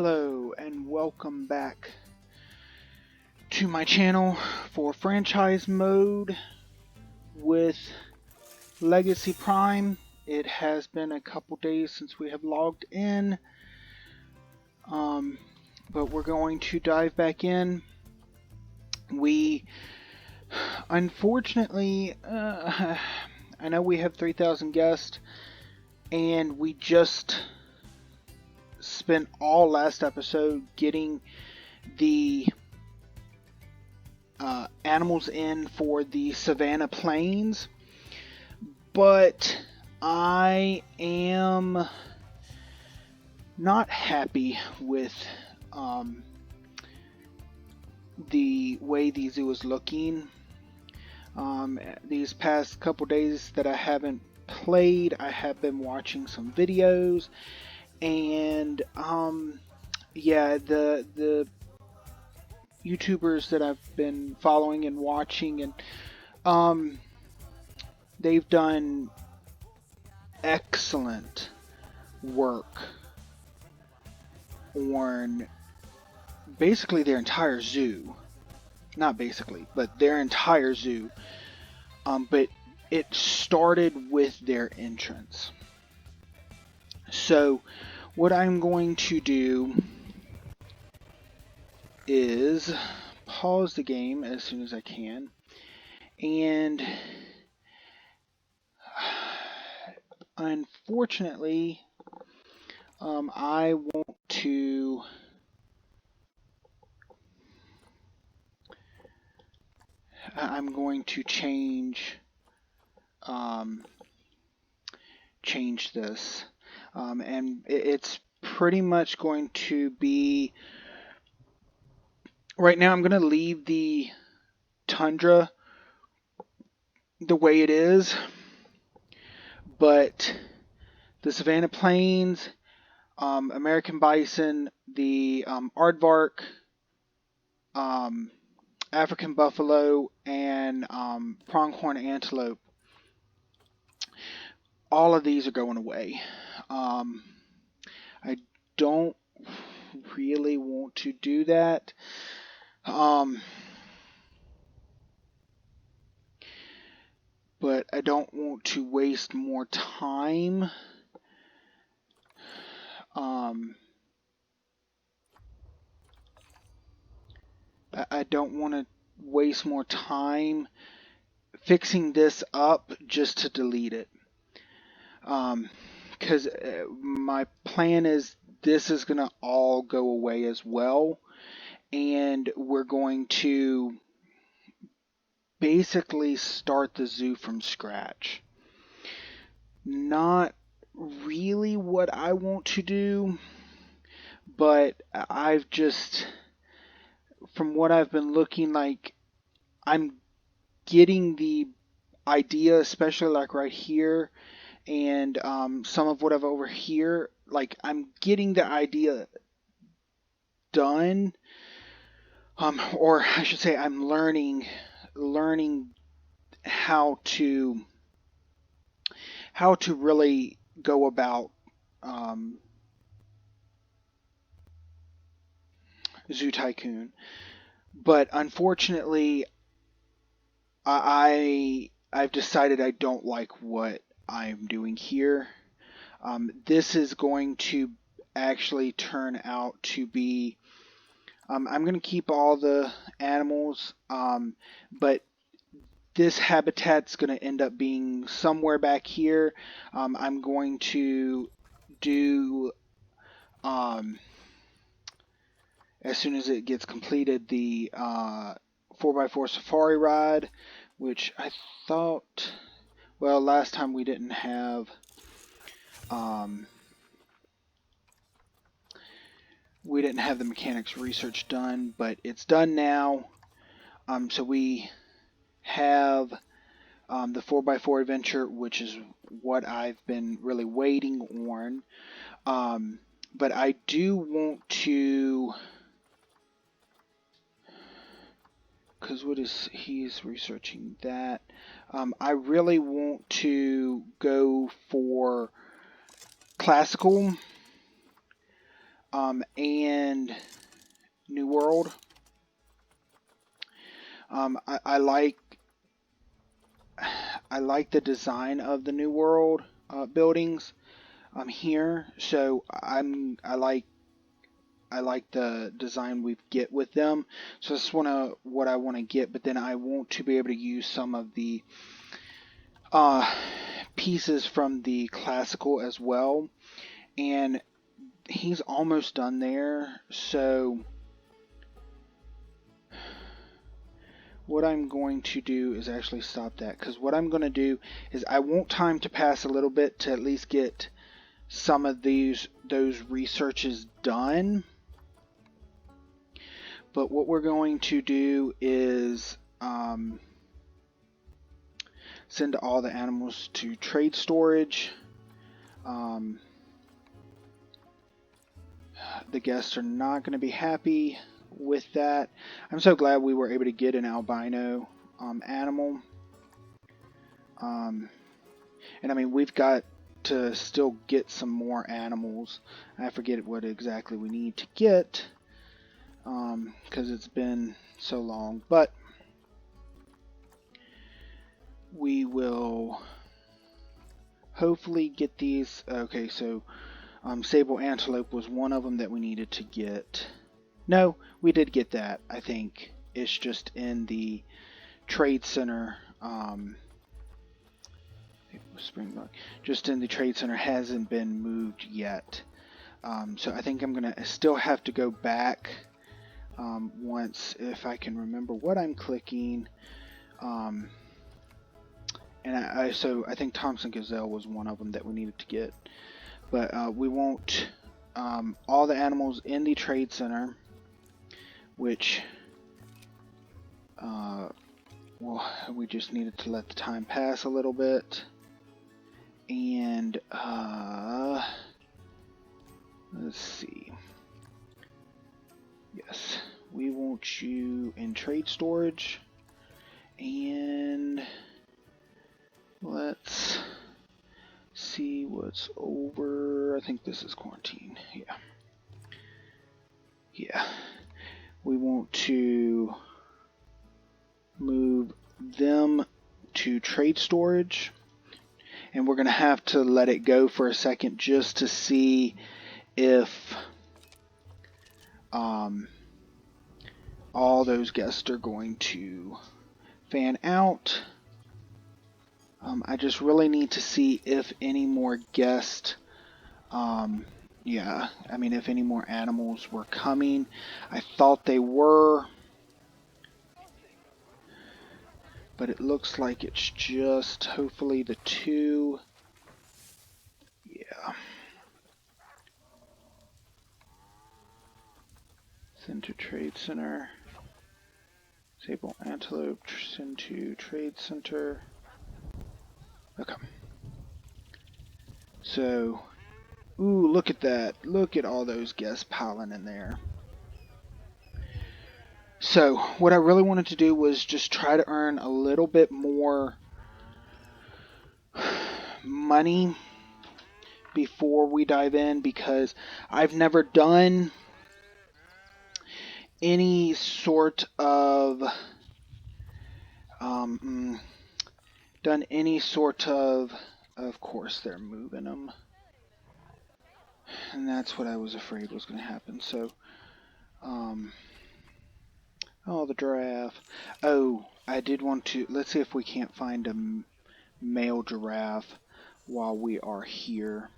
Hello and welcome back to my channel for franchise mode with Legacy Prime. It has been a couple days since we have logged in, but we're going to dive back in. We unfortunately, I know we have 3,000 guests, and we just spent all last episode getting the animals in for the Savannah Plains, but I am not happy with the way the zoo is looking. These past couple days that I haven't played, I have been watching some videos, and yeah, the YouTubers that I've been following and watching, and they've done excellent work on basically their entire zoo. Not basically, but their entire zoo. But it started with their entrance. So what I'm going to do is pause the game as soon as I can, and unfortunately I want to I'm going to change this, and it's pretty much going to be, right now I'm going to leave the tundra the way it is, but the Savannah Plains, American bison, the aardvark, African buffalo, and pronghorn antelope, all of these are going away. I don't really want to do that. But I don't want to waste more time. I don't want to waste more time fixing this up just to delete it. Because my plan is this is going to all go away as well. And we're going to basically start the zoo from scratch. Not really what I want to do, but I've just, from what I've been looking, like, I'm getting the idea, especially like right here, and some of what I've over here, like, I'm getting the idea done, or I should say I'm learning how to really go about Zoo Tycoon. But unfortunately, I've decided I don't like what I'm doing here. This is going to actually turn out to be, I'm going to keep all the animals, but this habitat's going to end up being somewhere back here. I'm going to do, as soon as it gets completed, the 4x4 safari ride, which I thought, well, last time we didn't have the mechanics research done, but it's done now. So we have the 4x4 adventure, which is what I've been really waiting on. But I do want to, because he's researching that. I really want to go for classical, and New World. I like the design of the New World buildings here, so I like the design we get with them. So this is what I want to get, but then I want to be able to use some of the pieces from the classical as well. And he's almost done there, so what I'm going to do is actually stop that, because what I'm going to do is I want time to pass a little bit to at least get some of those researches done. But what we're going to do is send all the animals to trade storage. The guests are not going to be happy with that. I'm so glad we were able to get an albino animal. And I mean, we've got to still get some more animals. I forget what exactly we need to get, because it's been so long. But we will hopefully get these. Okay, so sable antelope was one of them that we needed to get. No, we did get that, I think. It's just in the trade center. Springbok. Just in the trade center, hasn't been moved yet. So I think I'm going to still have to go back once, if I can remember what I'm clicking. And so I think Thompson Gazelle was one of them that we needed to get. But we want all the animals in the trade center, which well, we just needed to let the time pass a little bit. And let's see. Yes, we want you in trade storage. And let's see what's over. I think this is quarantine. Yeah. Yeah. We want to move them to trade storage. And we're going to have to let it go for a second just to see if all those guests are going to fan out. I just really need to see if any more guests, yeah, I mean, if any more animals were coming. I thought they were, but it looks like it's just hopefully the two. Yeah. Send to Trade Center. Sable Antelope, send to Trade Center. Okay. So, ooh, look at that. Look at all those guests piling in there. So, what I really wanted to do was just try to earn a little bit more money before we dive in, because I've never done any sort of of course they're moving them, and that's what I was afraid was going to happen. So oh, the giraffe. Oh, I did want to, let's see if we can't find a male giraffe while we are here.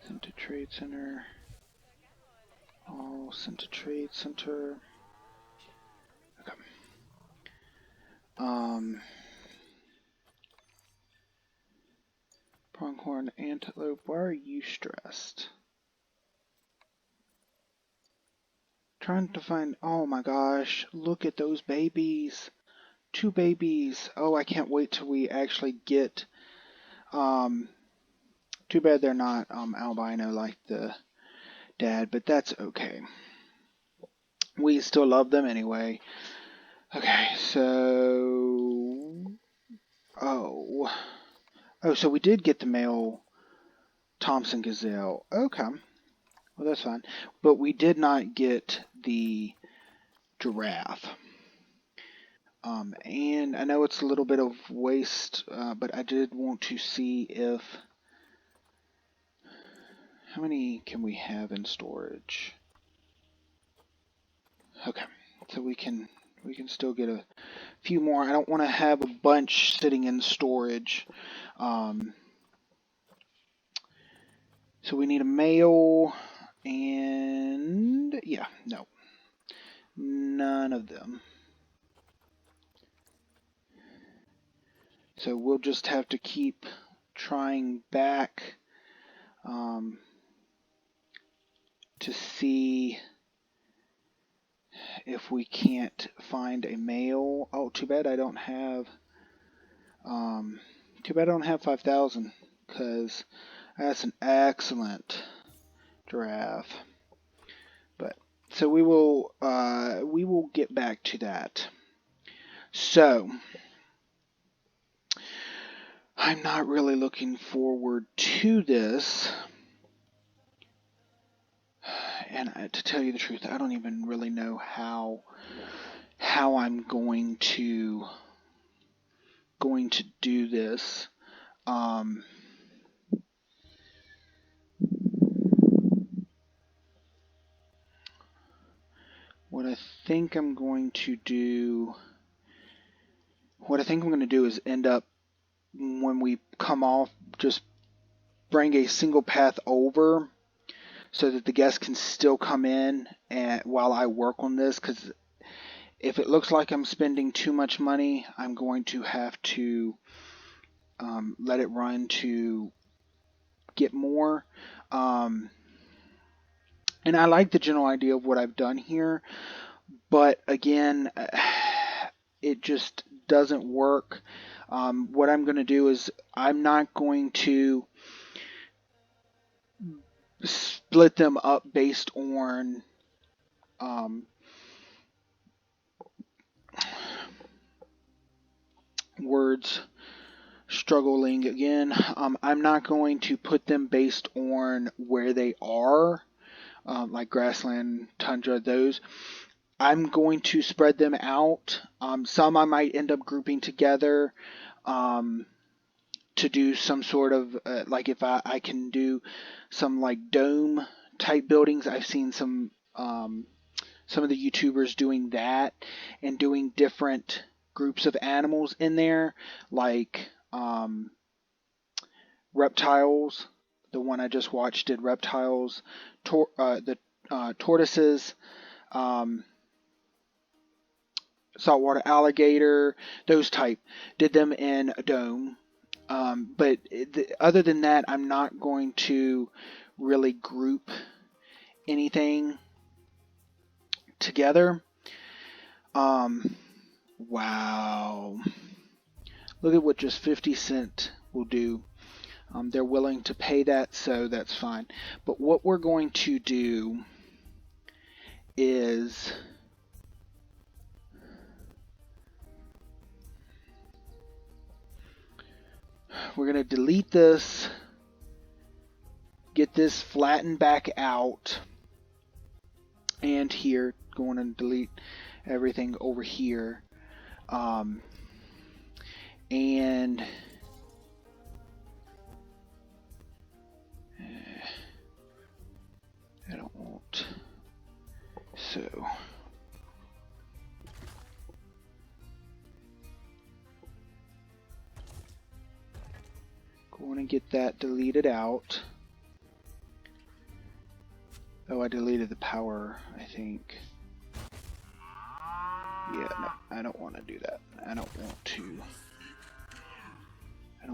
Send to Trade Center. All sent to Trade Center. Okay. Pronghorn antelope, why are you stressed? Trying to find, oh my gosh, look at those babies. 2 babies. Oh, I can't wait till we actually get, too bad they're not albino like the dad, but that's okay. We still love them anyway. Okay, so... Oh, so we did get the male Thompson Gazelle. Okay, well that's fine. But we did not get the giraffe. And I know it's a little bit of waste, but I did want to see if... How many can we have in storage? Okay, so we can still get a few more. I don't want to have a bunch sitting in storage. So we need a male, and yeah, no, none of them. So we'll just have to keep trying back to see if we can't find a male. Oh, too bad I don't have. Too bad I don't have 5,000, because that's an excellent giraffe. But so we will get back to that. So I'm not really looking forward to this. And to tell you the truth, I don't even really know how I'm going to do this. What I think I'm going to do is end up, when we come off, just bring a single path over so that the guests can still come in and while I work on this, because if it looks like I'm spending too much money, I'm going to have to let it run to get more. And I like the general idea of what I've done here, but again, it just doesn't work. What I'm going to do is I'm not going to split them up based on words struggling again. I'm not going to put them based on where they are, like grassland, tundra, those. I'm going to spread them out. Some I might end up grouping together to do some sort of, like if I can do some like dome type buildings. I've seen some of the YouTubers doing that and doing different groups of animals in there, like reptiles. The one I just watched did reptiles, the tortoises, saltwater alligator, those type. Did them in a dome. But other than that, I'm not going to really group anything together. Wow. Look at what just 50 cents will do. They're willing to pay that, so that's fine. But what we're going to do is we're going to delete this, get this flattened back out, and here, going to delete everything over here. And I don't want, so going to get that deleted out. Oh, I deleted the power, I think. Yeah, no, I don't want to do that. I don't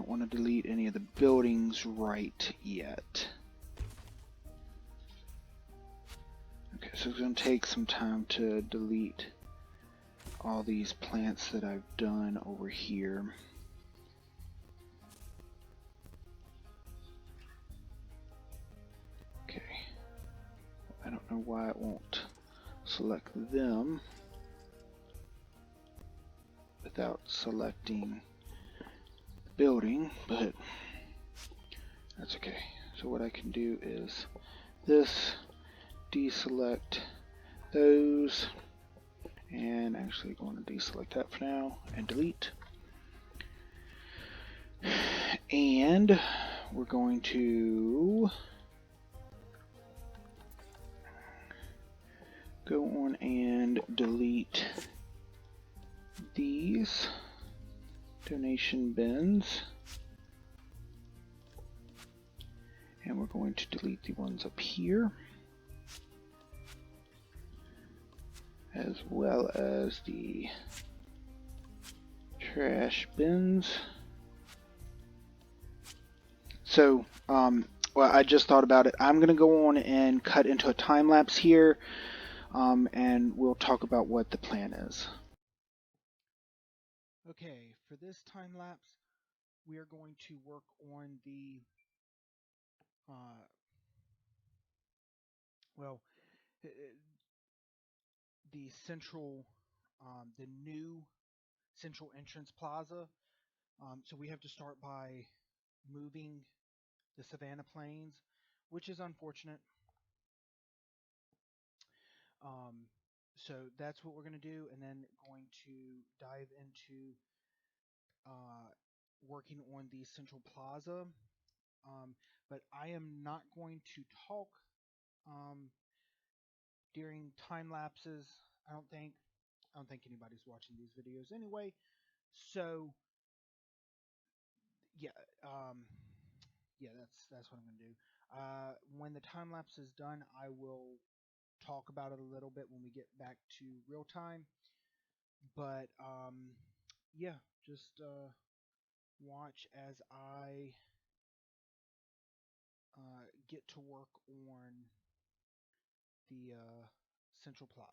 want to delete any of the buildings right yet. Okay, so it's going to take some time to delete all these plants that I've done over here. Okay. I don't know why it won't select them. without selecting the building, but that's okay. So what I can do is this, deselect those, and actually going to deselect that for now and delete. And we're going to go on and delete these donation bins. And we're going to delete the ones up here, as well as the trash bins. So, well, I just thought about it. I'm going to go on and cut into a time lapse here, and we'll talk about what the plan is. Okay, for this time lapse, we are going to work on the, well, the the new Central Entrance Plaza. So we have to start by moving the Savannah Plains, which is unfortunate. So that's what we're going to do, and then going to dive into working on the Central Plaza. But I am not going to talk during time lapses. I don't think. I don't think anybody's watching these videos anyway. So yeah, yeah, that's what I'm gonna do. When the time lapse is done, I will talk about it a little bit when we get back to real time. But yeah, just watch as I get to work on the Central Plaza.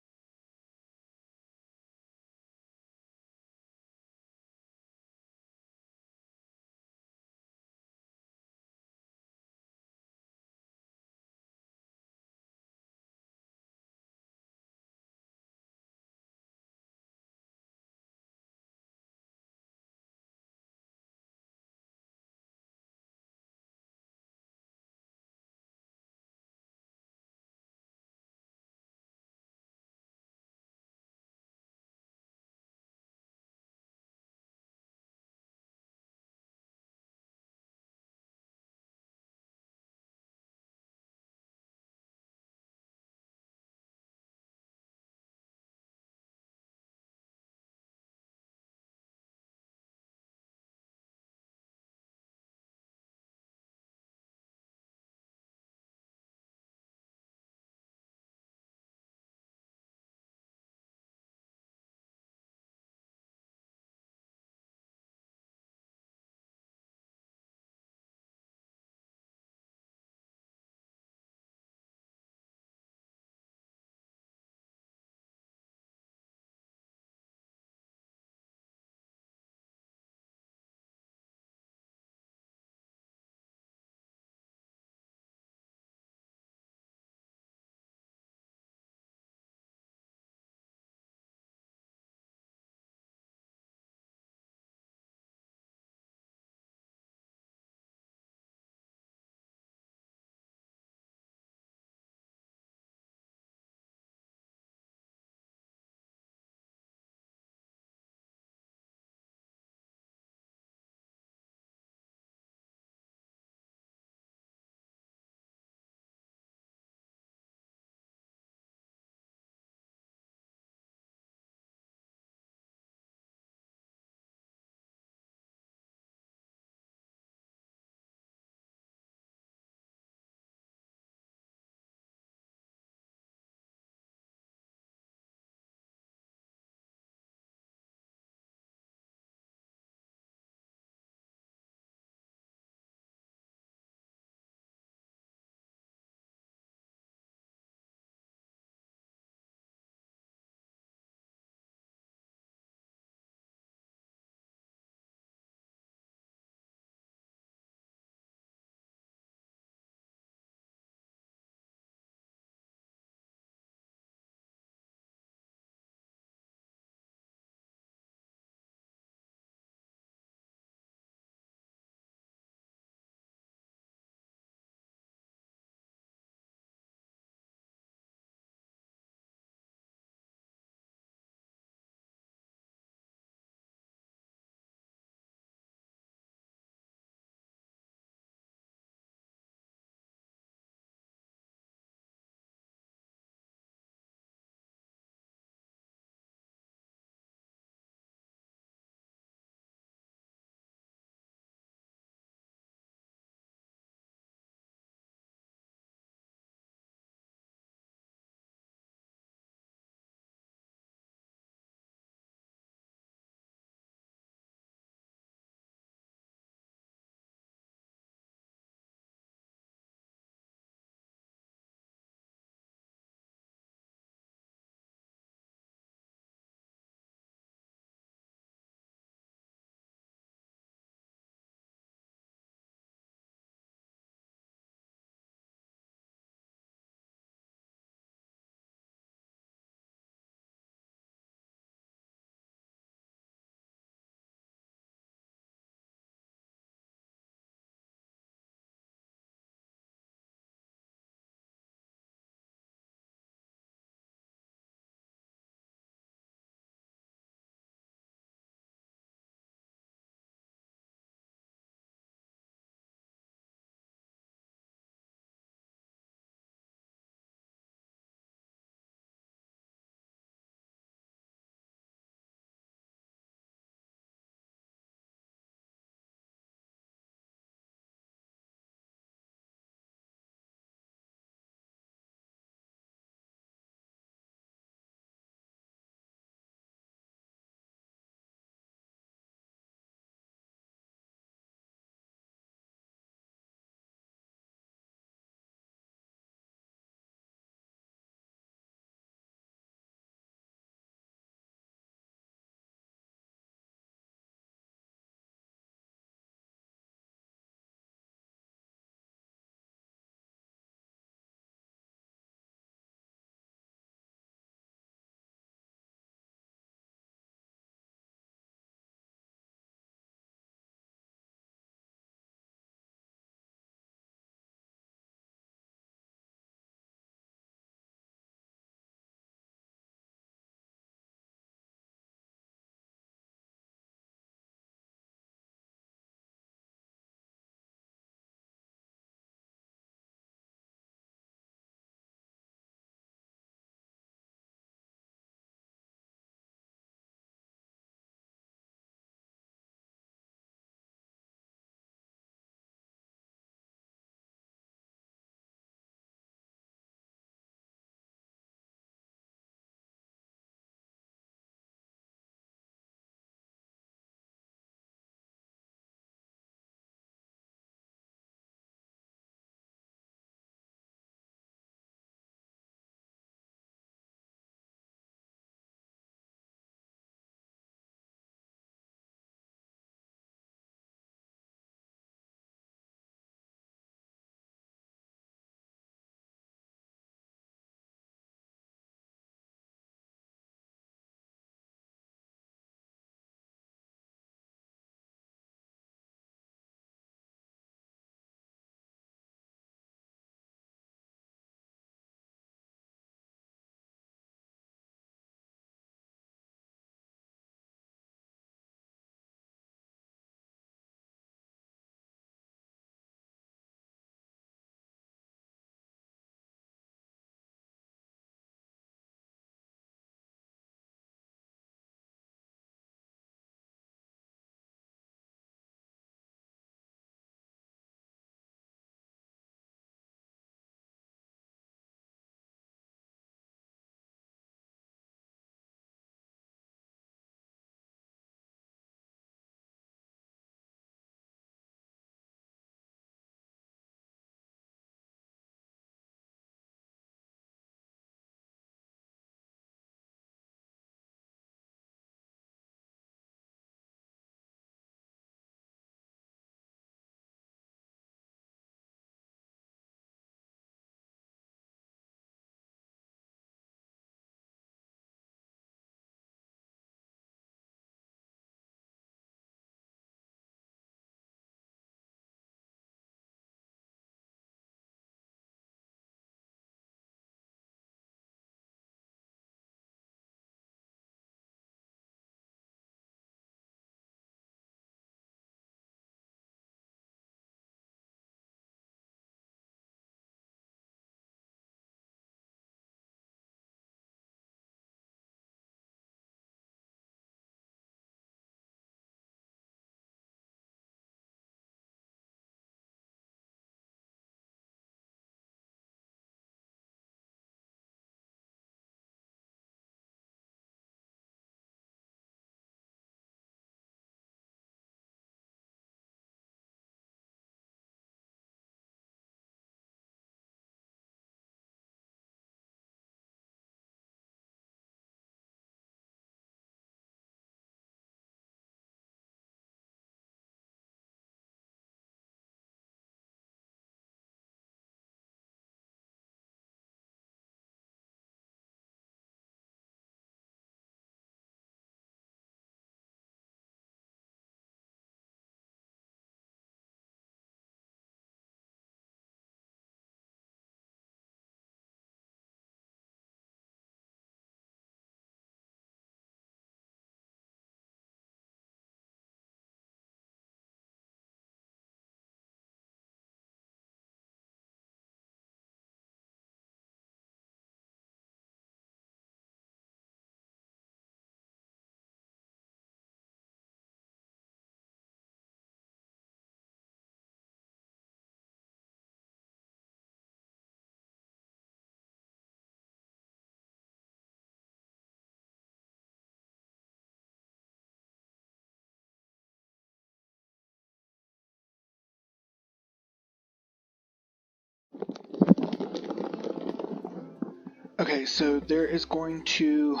Okay, so there is going to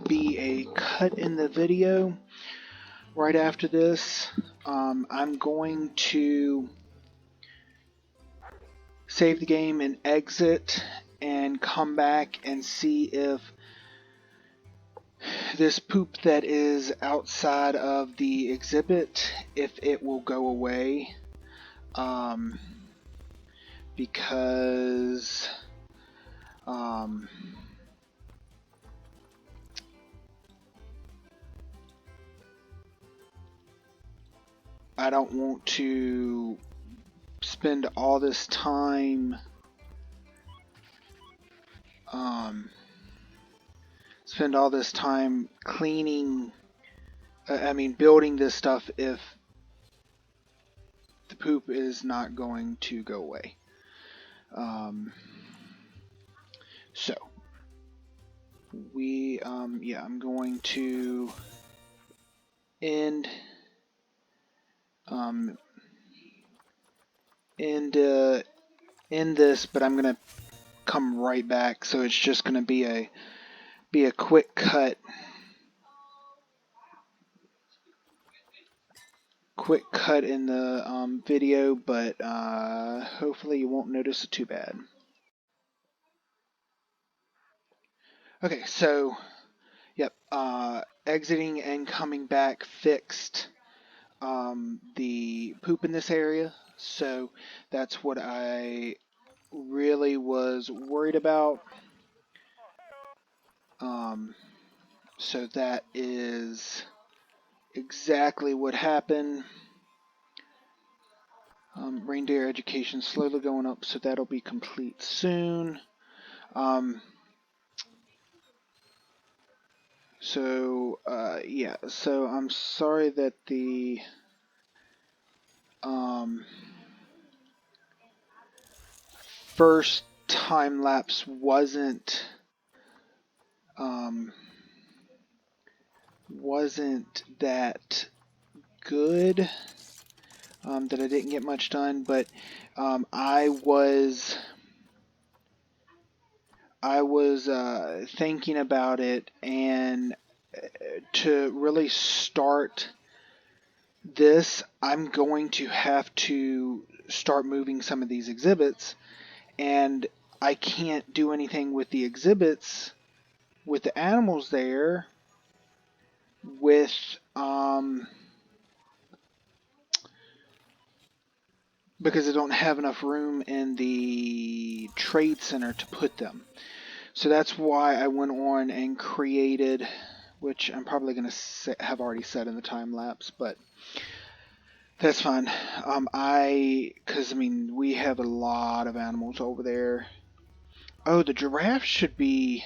be a cut in the video right after this. I'm going to save the game and exit and come back and see if this poop that is outside of the exhibit, if it will go away. Because I don't want to spend all this time cleaning, building this stuff if the poop is not going to go away. So I'm going to end this, but I'm gonna come right back. So it's just gonna be a quick cut. Quick cut in the video, but hopefully you won't notice it too bad. Okay, so yep, exiting and coming back fixed the poop in this area, so that's what I really was worried about. So that is exactly what happened. Reindeer education slowly going up, so that'll be complete soon. So I'm sorry that the first time lapse wasn't that good, that I didn't get much done, but I was thinking about it, and to really start this, I'm going to have to start moving some of these exhibits, and I can't do anything with the exhibits with the animals there with because I don't have enough room in the trade center to put them. So that's why I went on and created, which I'm probably going to have already said in the time lapse, but that's fine. Because we have a lot of animals over there. Oh, the giraffe should be.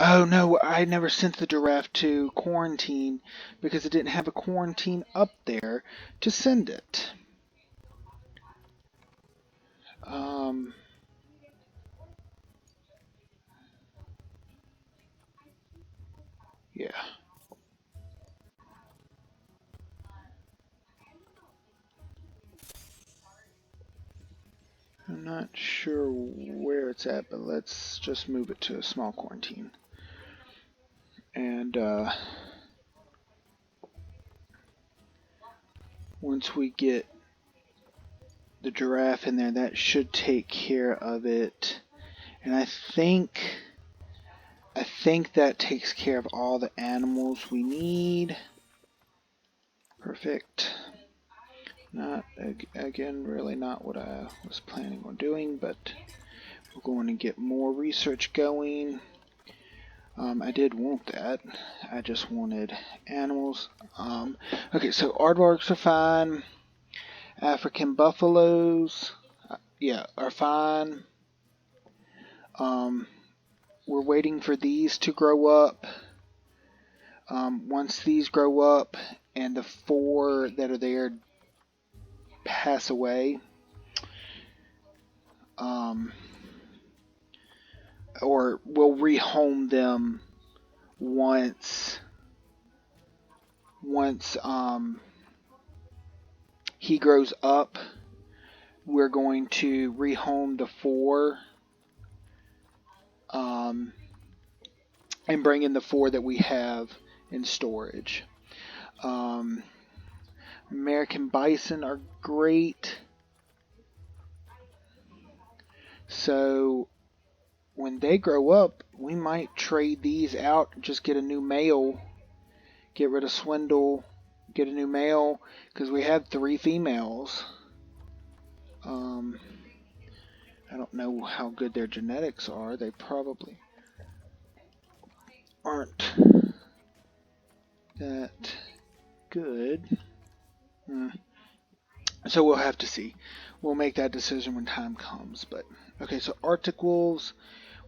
Oh no, I never sent the giraffe to quarantine because it didn't have a quarantine up there to send it. Yeah. I'm not sure where it's at, but let's just move it to a small quarantine. And once we get the giraffe in there, that should take care of it. And I think that takes care of all the animals we need. Perfect. Not, again, really not what I was planning on doing, but we're going to get more research going. I did want that. I just wanted animals. Okay, so aardvarks are fine. African buffaloes, are fine. We're waiting for these to grow up. Once these grow up and the 4 that are there pass away, or we'll rehome them once he grows up. We're going to rehome the 4 and bring in the 4 that we have in storage. American bison are great. So when they grow up, we might trade these out, just get a new male, get rid of Swindle, get a new male, because we have 3 females. I don't know how good their genetics are. They probably aren't that good. So we'll have to see. We'll make that decision when time comes. But okay, so Arctic wolves,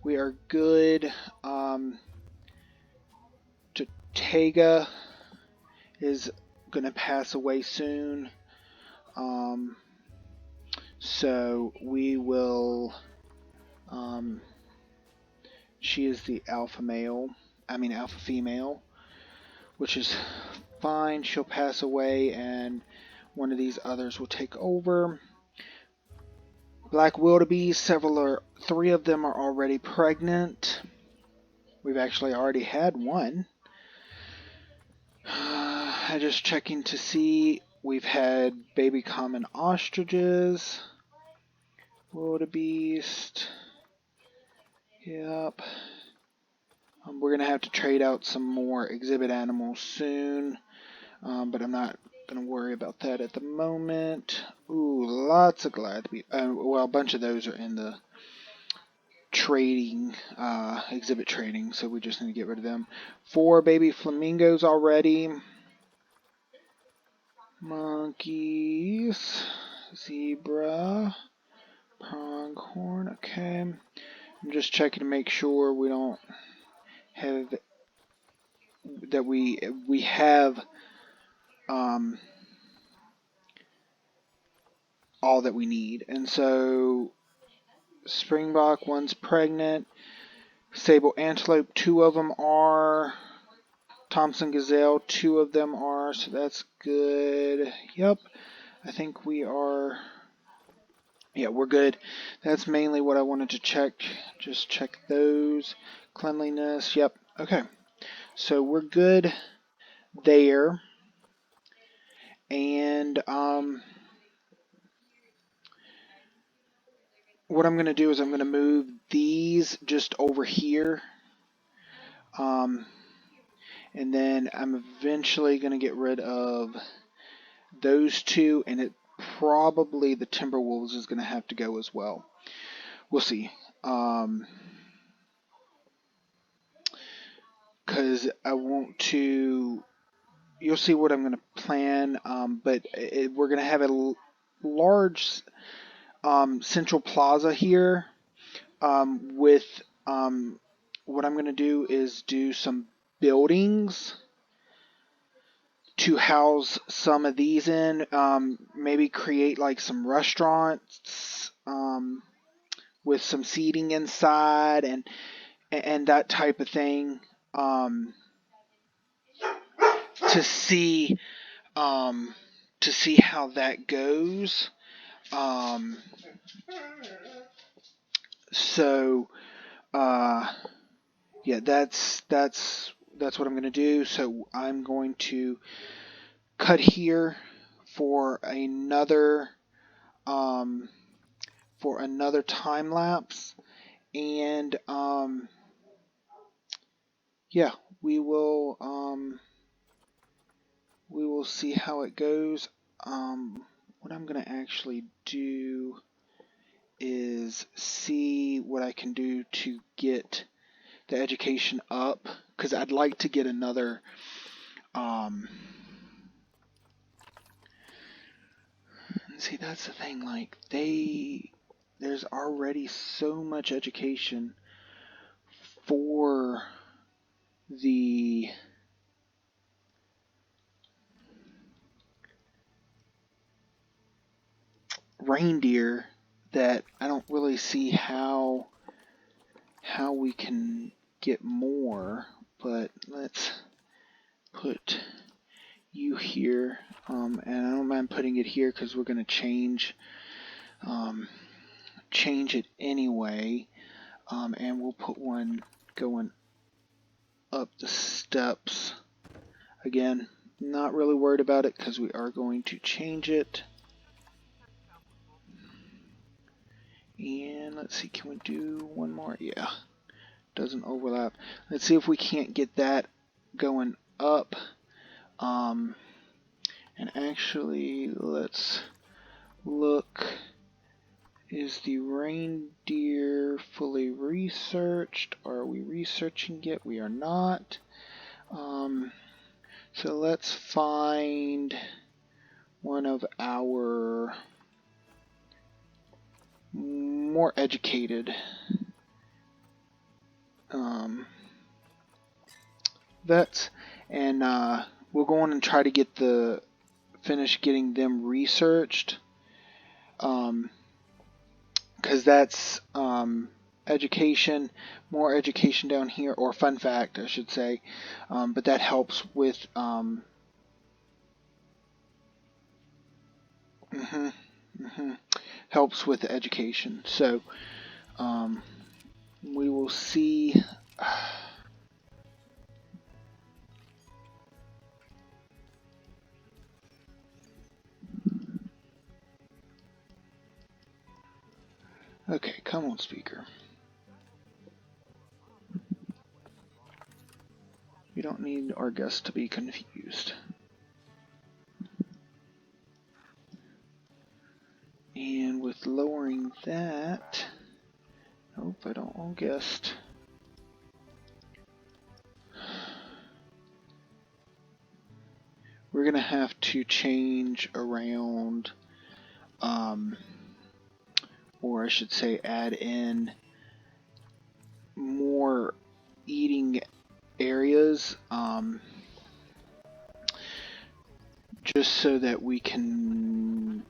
we are good. Tega is gonna pass away soon. So we will. She is the alpha female, which is fine. She'll pass away, and one of these others will take over. Black wildebeest, 3 of them are already pregnant. We've actually already had one. I'm just checking to see. We've had baby common ostriches. Wildebeest. Yep. We're going to have to trade out some more exhibit animals soon. But I'm not going to worry about that at the moment. Ooh, lots of Gladby. Well, a bunch of those are in the trading, exhibit trading, so we just need to get rid of them. 4 baby flamingos already. Monkeys. Zebra. Pronghorn. Okay. I'm just checking to make sure we don't have that we have all that we need. And so Springbok, 1's pregnant. Sable antelope, 2 of them are. Thompson gazelle, 2 of them are, so that's good. Yep, I think we are. Yeah, we're good. That's mainly what I wanted to check. Just check those. Cleanliness, yep. Okay, so we're good there. And what I'm going to do is I'm going to move these just over here. And then I'm eventually going to get rid of those 2, and probably the Timberwolves is going to have to go as well. We'll see. Because I want to... You'll see what I'm going to plan, but we're going to have a large Central Plaza here with... what I'm going to do is do some buildings to house some of these in, maybe create like some restaurants with some seating inside and that type of thing, to see how that goes. So yeah, that's what I'm going to do. So I'm going to cut here for another time lapse, and yeah, we will see how it goes. What I'm going to actually do is see what I can do to get the education up, because I'd like to get another see, that's the thing, like there's already so much education for the reindeer that I don't really see how we can get more. But let's put you here, and I don't mind putting it here because we're going to change it anyway. And we'll put one going up the steps. Again, not really worried about it because we are going to change it. And let's see, can we do one more? Yeah, doesn't overlap. Let's see if we can't get that going up. And actually, let's look. Is the reindeer fully researched? Are we researching it? We are not. So let's find one of our more educated vets, and we'll go on and try to finish getting them researched, because that's education, more education down here, or fun fact I should say, but that helps with helps with the education. So we will see. Okay, come on, speaker. We don't need our guests to be confused. And with lowering that, nope, I don't want guest. We're gonna have to change around, or I should say add in more eating areas, just so that we can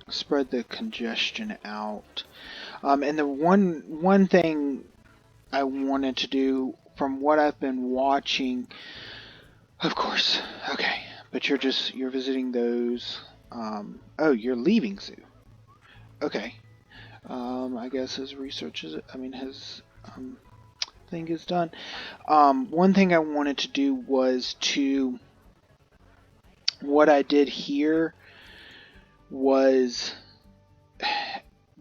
spread the congestion out. And the one thing I wanted to do, from what I've been watching, of course, okay, but you're visiting those. Oh, you're leaving zoo. Okay. I guess his research is, his thing is done. One thing I wanted to do was what I did here was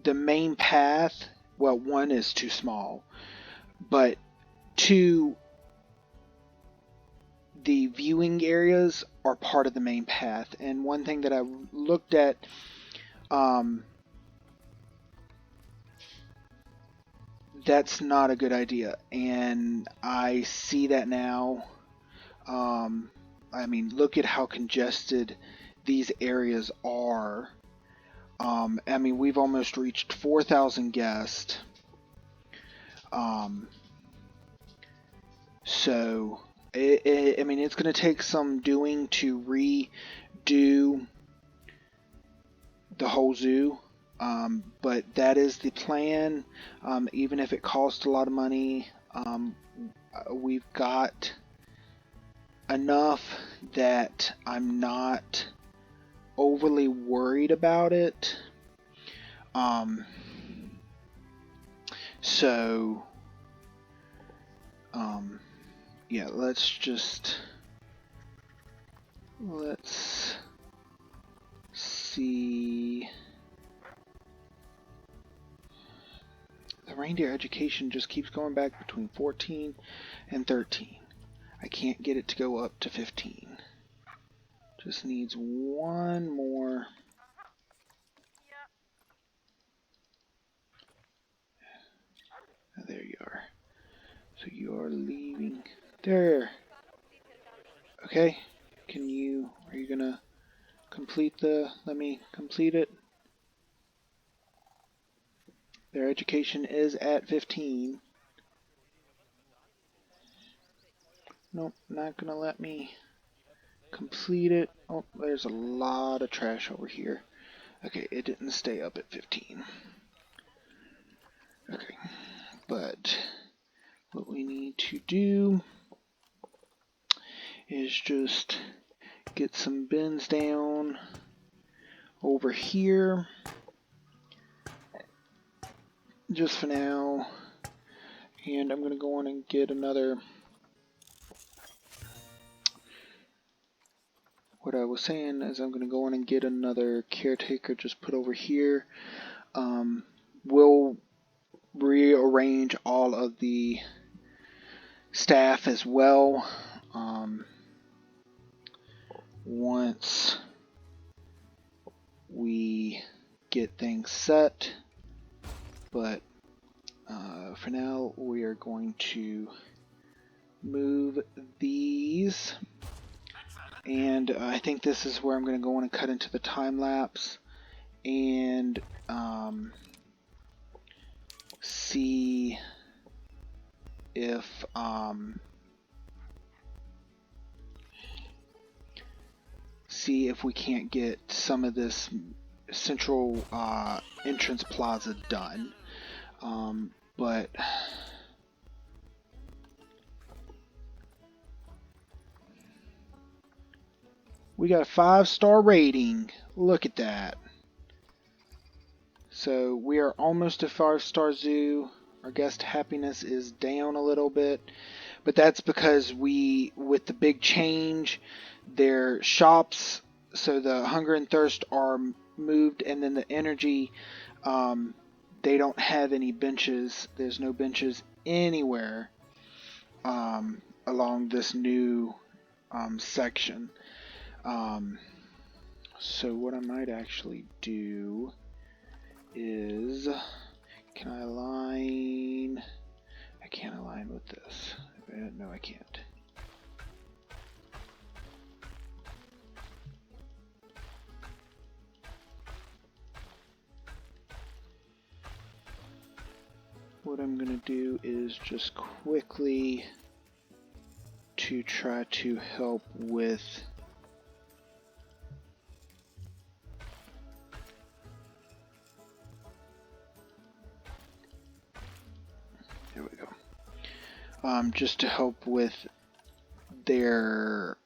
the main path. Well, one is too small, but two, the viewing areas are part of the main path. And one thing that I looked at, that's not a good idea, and I see that now. Look at how congested these areas are. We've almost reached 4,000 guests. So it's going to take some doing to redo the whole zoo. But that is the plan. Even if it costs a lot of money, we've got enough that I'm not overly worried about it. Yeah, let's see. The reindeer education just keeps going back between 14 and 13. I can't get it to go up to 15. Just needs one more. There you are. So you are leaving. There. Okay. Are you gonna complete let me complete it. Their education is at 15. Nope, not gonna let me complete it. Oh, there's a lot of trash over here. Okay, it didn't stay up at 15. Okay, but what we need to do is just get some bins down over here. just for now. And I'm going to go on and get another... What I was saying is I'm going to go on and get another caretaker just put over here. We'll rearrange all of the staff as well once we get things set. But for now, we are going to move these. And I think this is where I'm going to go on and cut into the time lapse and see if we can't get some of this Central Entrance Plaza done. But we got a 5-star rating. Look at that. So we are almost a 5-star zoo. Our guest happiness is down a little bit, but that's because with the big change, their shops, so the hunger and thirst are moved, and then the energy, they don't have any benches. There's no benches anywhere along this new section. So what I might actually do is, can I align? I can't align with this. No, I can't. What I'm going to do is just quickly to try to help with there we go. Just to help with their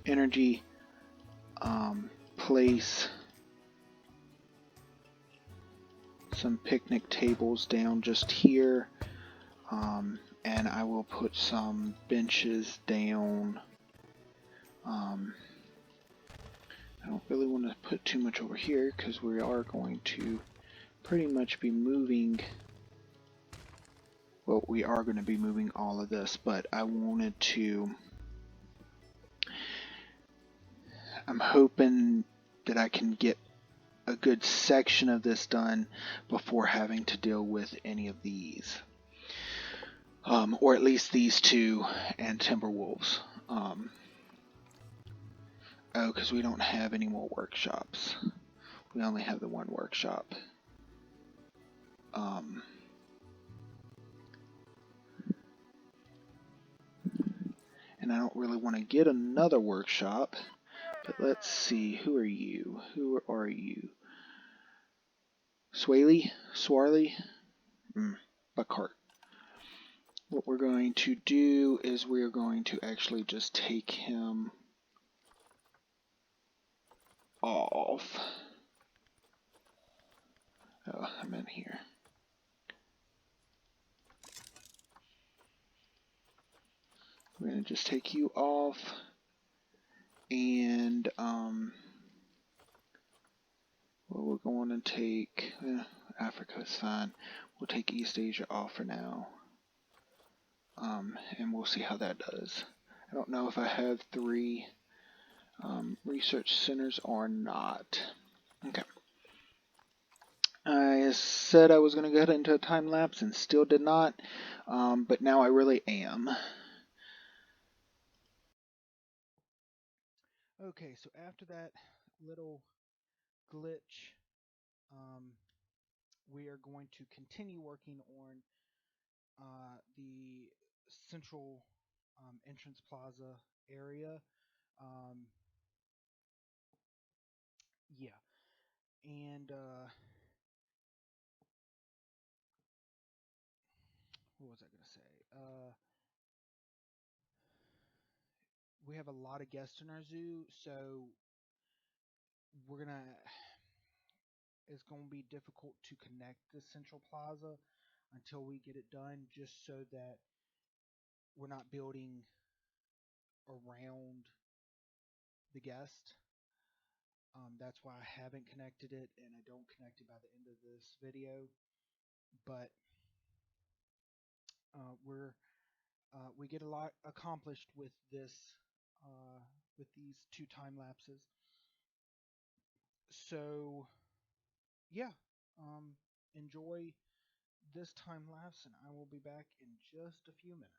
energy, place some picnic tables down just here, and I will put some benches down. I don't really want to put too much over here because we are going to pretty much be moving. Well, we are going to be moving all of this, but I wanted to. I'm hoping that I can get a good section of this done before having to deal with any of these. Or at least these two and Timberwolves. Oh, because we don't have any more workshops. We only have the one workshop. And I don't really want to get another workshop. But let's see. Who are you? Who are you? Swaley? Swarley? Buckhart. What we're going to do is we're going to actually just take him off. Oh, I'm in here. We're going to just take you off. And, well, we're going to take, Africa is fine. We'll take East Asia off for now. And we'll see how that does. I don't know if I have 3 research centers or not. Okay. I said I was going to get into a time lapse and still did not, but now I really am. Okay, so after that little glitch, we are going to continue working on the Central Entrance Plaza area. Yeah, and what was I going to say? We have a lot of guests in our zoo, so we're gonna it's going to be difficult to connect the Central Plaza until we get it done, just so that we're not building around the guest. That's why I haven't connected it, and I don't connect it by the end of this video. But we get a lot accomplished with this, with these 2 time lapses. So yeah, enjoy this time lapse, and I will be back in just a few minutes.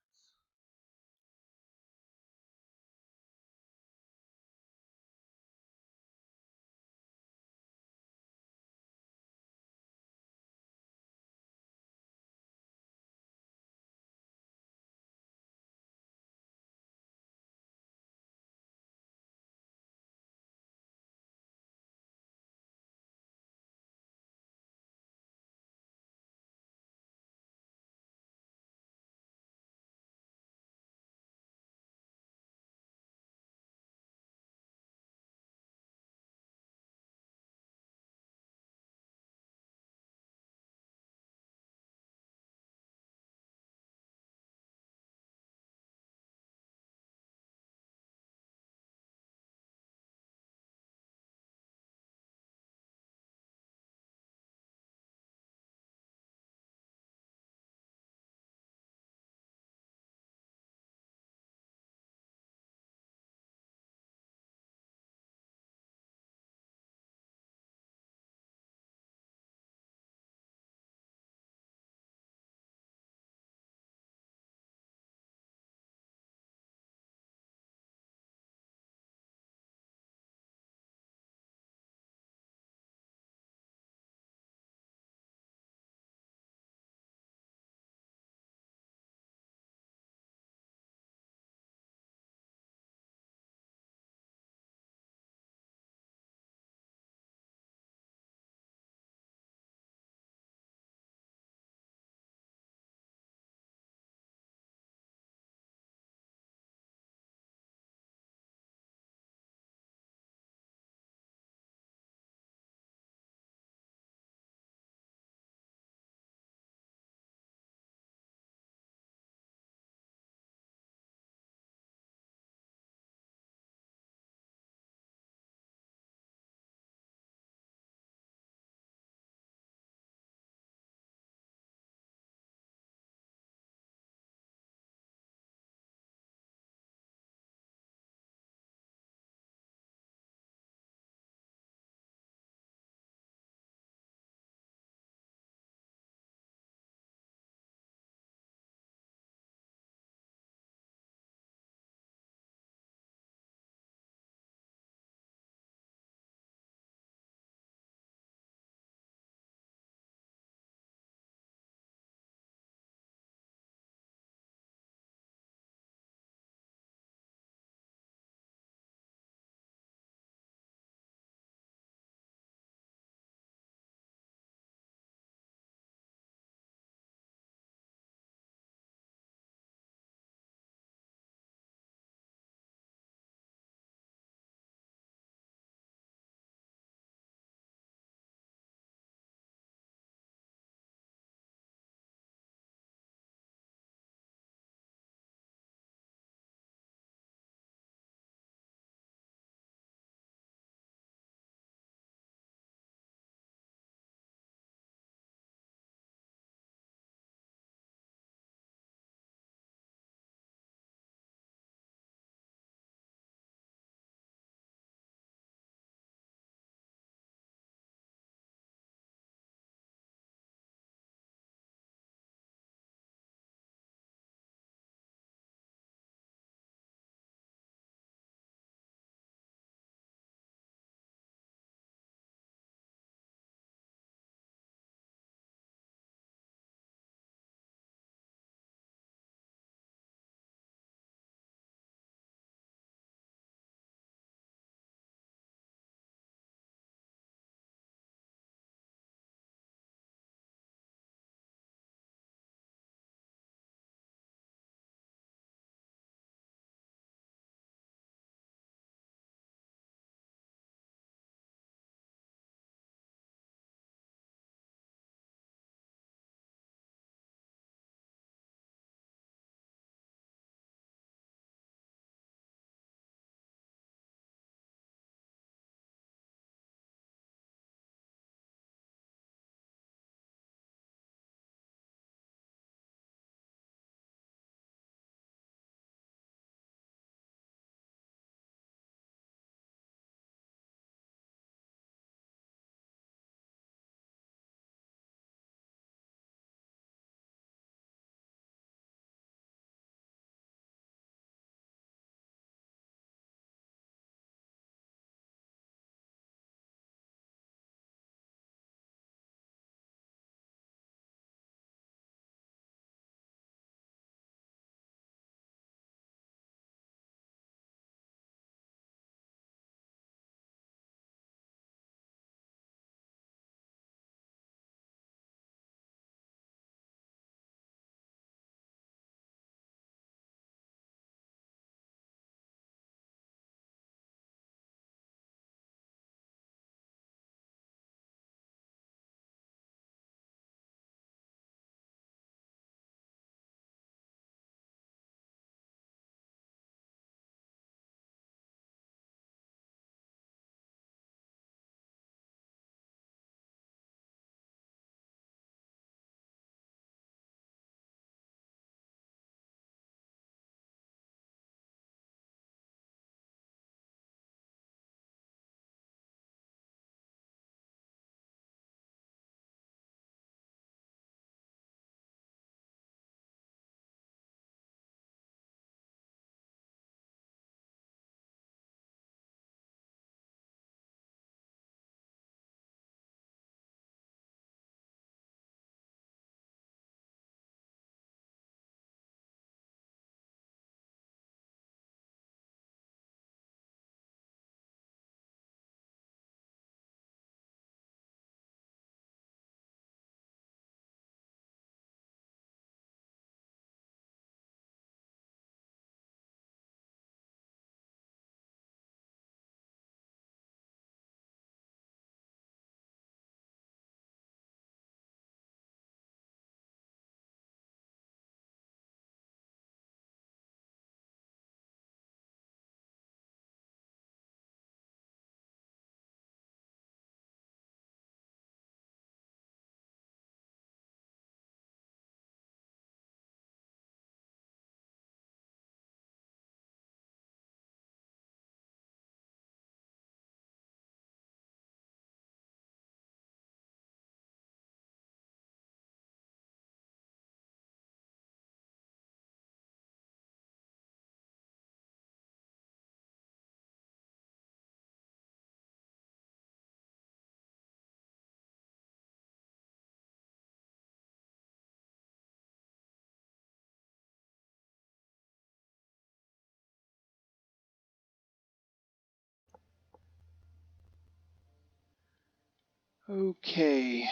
Okay,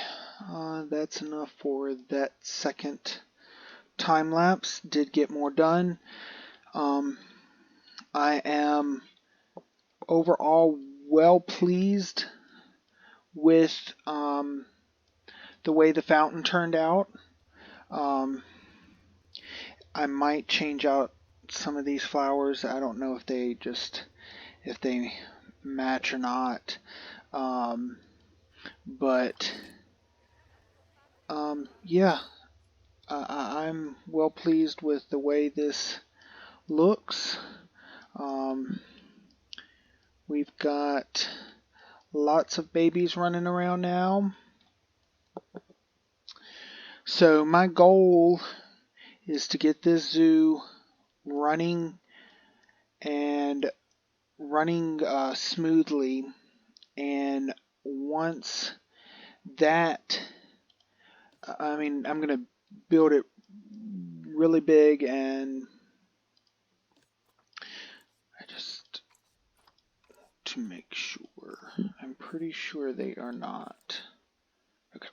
that's enough for that second time lapse. Did get more done. I am overall well pleased with the way the fountain turned out. I might change out some of these flowers. I don't know if they match or not. But yeah, I'm well pleased with the way this looks. We've got lots of babies running around now. So my goal is to get this zoo running smoothly, and once that, I'm going to build it really big, and I just to make sure. I'm pretty sure they are not. Okay.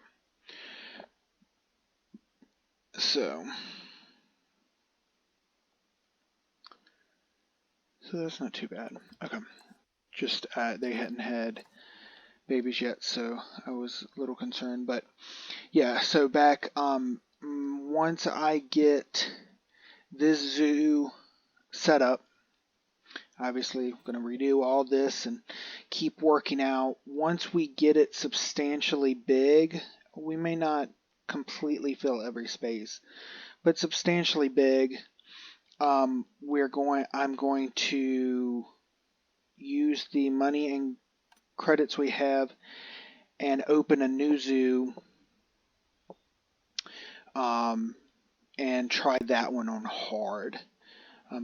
So that's not too bad. Okay. Just they hadn't had babies yet, so I was a little concerned. But yeah, so back once I get this zoo set up, obviously I'm going to redo all this and keep working out. Once we get it substantially big, we may not completely fill every space, but substantially big, I'm going to use the money and credits we have and open a new zoo, and try that one on hard,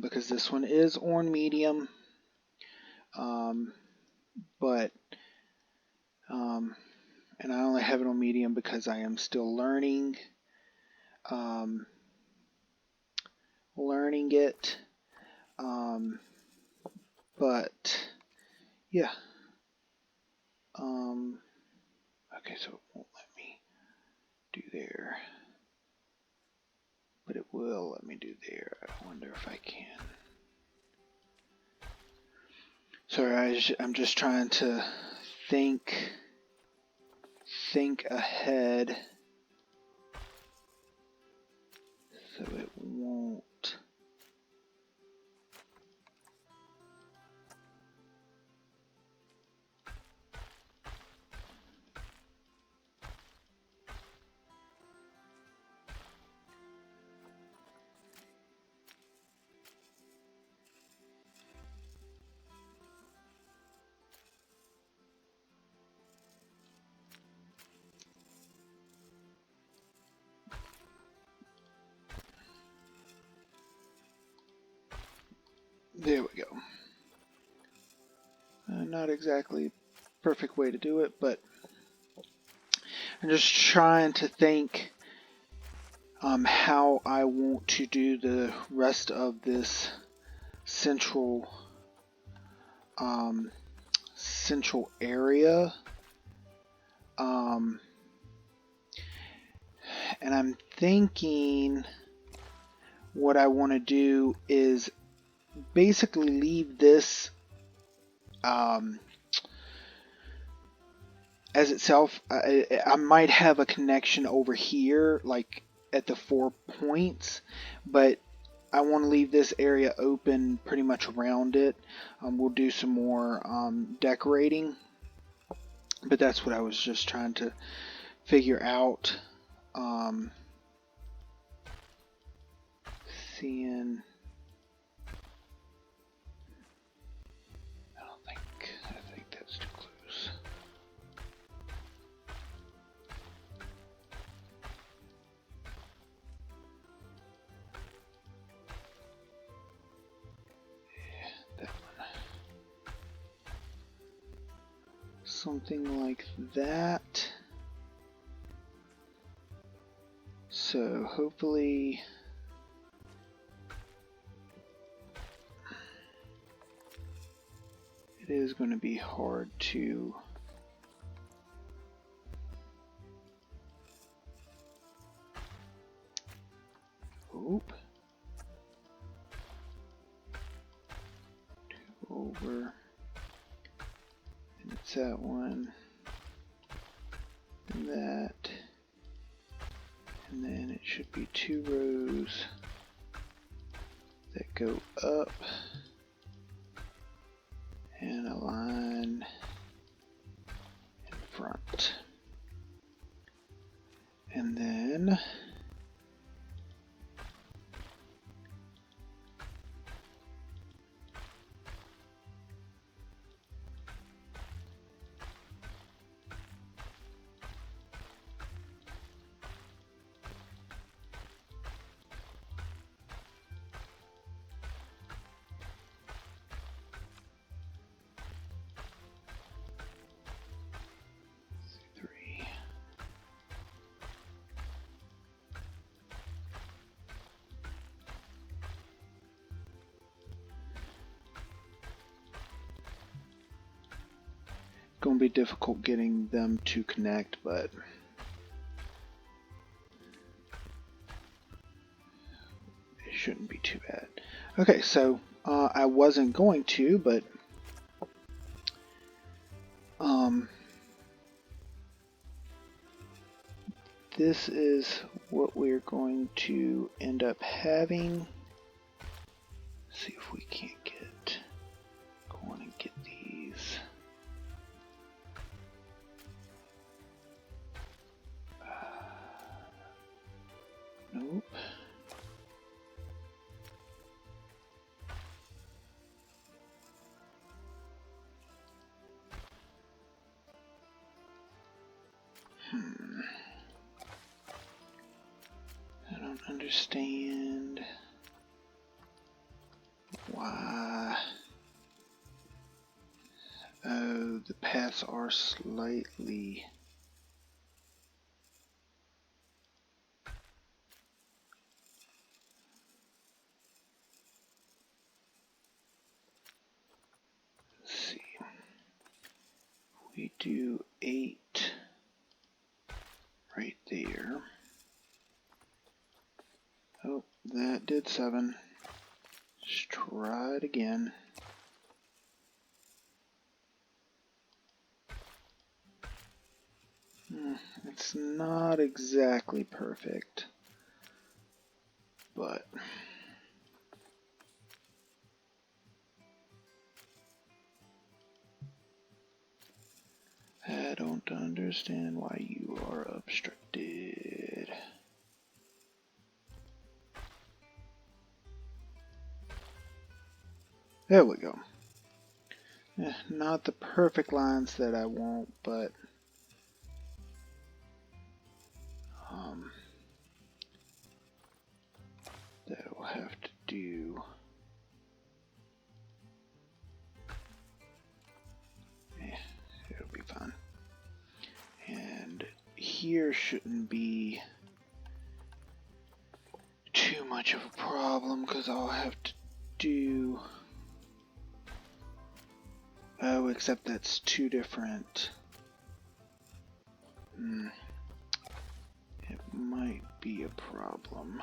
because this one is on medium, but and I only have it on medium because I am still learning it, but yeah. Okay, so it won't let me do there, but it will let me do there. I wonder if I can. Sorry, I'm just trying to think ahead so it won't. There we go. Not exactly perfect way to do it, but I'm just trying to think how I want to do the rest of this central area, and I'm thinking what I want to do is basically leave this as itself. I might have a connection over here, like at the 4 points, but I want to leave this area open pretty much around it. We'll do some more decorating, but that's what I was just trying to figure out. Seeing, I think that's too close. Yeah, that one. Something like that. So hopefully it is going to be hard to Oop. Over. And it's that one. And that. And then it should be 2 rows that go up. And a line in front. And then going to be difficult getting them to connect, but it shouldn't be too bad. Okay, so I wasn't going to, but this is what we're going to end up having. Let's see if we can't go on and get these. Nope. I don't understand why. Oh, the paths are slightly. Let's see. We do 8 right there. Oh, that did 7. Let's try it again. It's not exactly perfect, but I don't understand why you are obstructed. There we go. Not the perfect lines that I want, but that will have to do. It'll be fine. And here shouldn't be too much of a problem because I'll have to do. Oh, except that's 2 different. It might be a problem.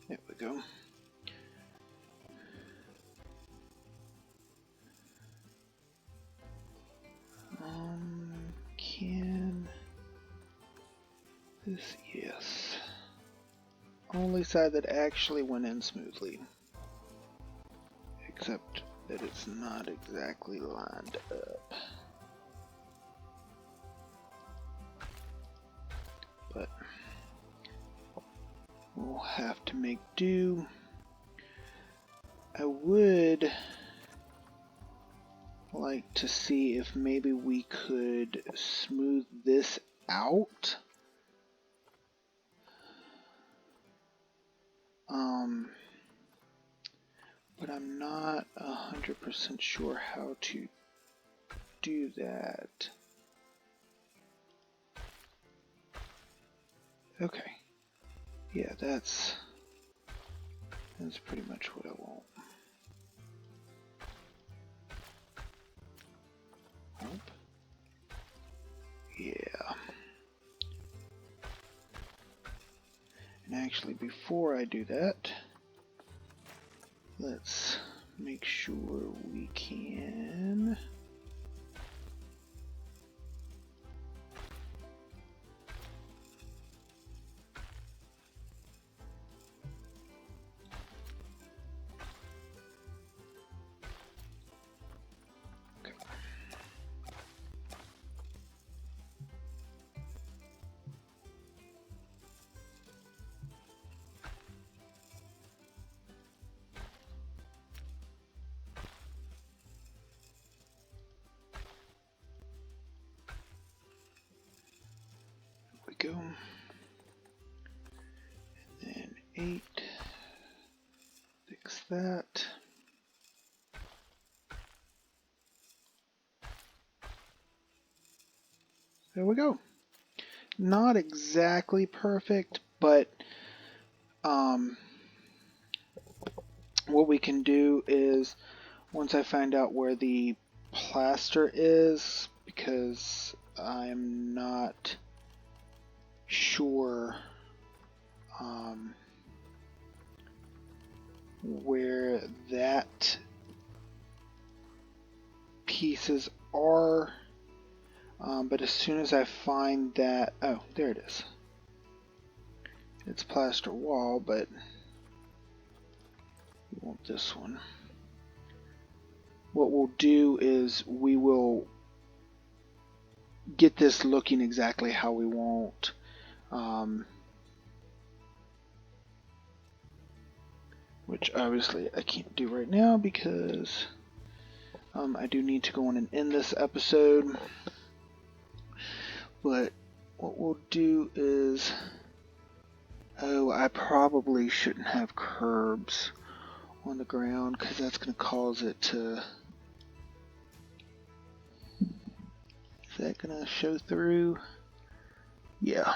There we go. Can this? Yes. Only side that actually went in smoothly. Except that it's not exactly lined up. But we'll have to make do. I would like to see if maybe we could smooth this out But I'm not 100% sure how to do that. Okay. Yeah, that's pretty much what I want. Nope. Yeah. And actually, before I do that, let's make sure we can. Go. And then 8. Fix that. There we go. Not exactly perfect, but what we can do is, once I find out where the plaster is, because I'm not sure where that pieces are, but as soon as I find that, oh, there it is. It's plaster wall, but we want this one. What we'll do is we will get this looking exactly how we want. Which obviously I can't do right now because I do need to go on and end this episode. But what we'll do is, oh, I probably shouldn't have curbs on the ground because that's going to cause it to. Is that going to show through? Yeah.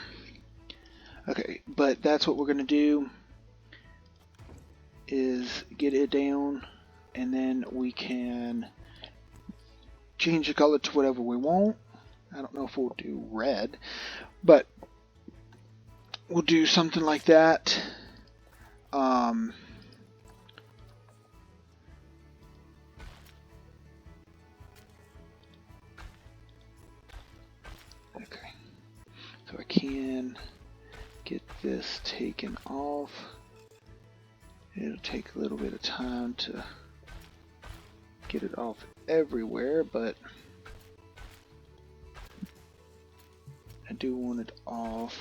Okay, but that's what we're going to do, is get it down, and then we can change the color to whatever we want. I don't know if we'll do red, but we'll do something like that. Okay, so I can get this taken off. It'll take a little bit of time to get it off everywhere, but I do want it off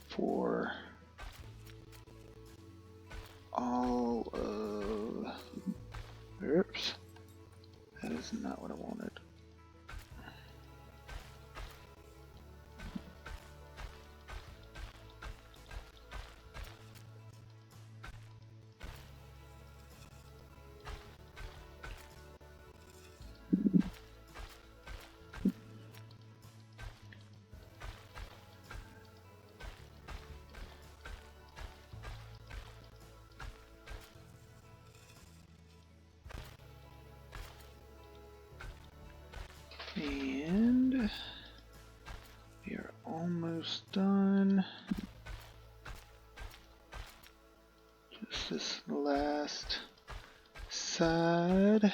for all of. Oops, that is not what I wanted. And we are almost done. Just this last side.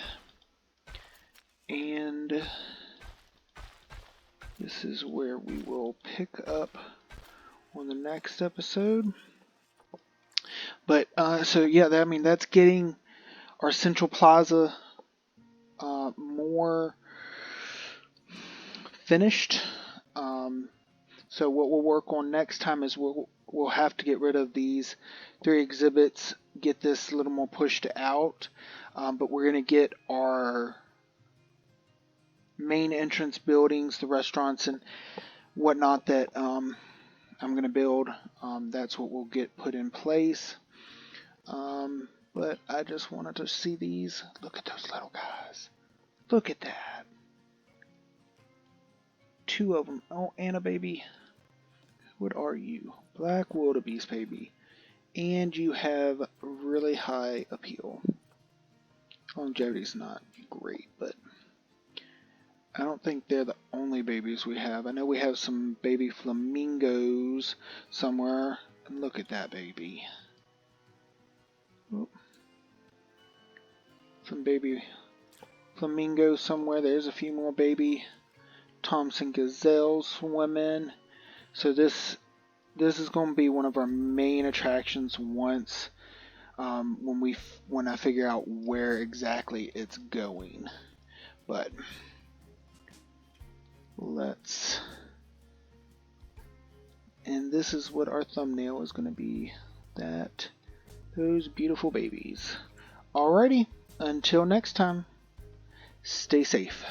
And this is where we will pick up on the next episode. But so yeah, I mean, that's getting our Central Plaza more finished. So what we'll work on next time is we'll have to get rid of these 3 exhibits, get this a little more pushed out, but we're going to get our main entrance buildings, the restaurants and whatnot that I'm going to build. That's what will get put in place. But I just wanted to see these. Look at those little guys. Look at that. 2 of them. Oh, and a baby. What are you? Black wildebeest baby. And you have really high appeal. Longevity's not great, but I don't think they're the only babies we have. I know we have some baby flamingos somewhere. And look at that baby. Oop. Some baby flamingos somewhere. There's a few more baby Thompson gazelles swimming. So this is going to be one of our main attractions once when I figure out where exactly it's going. But and this is what our thumbnail is going to be. Those beautiful babies. Alrighty, until next time, stay safe.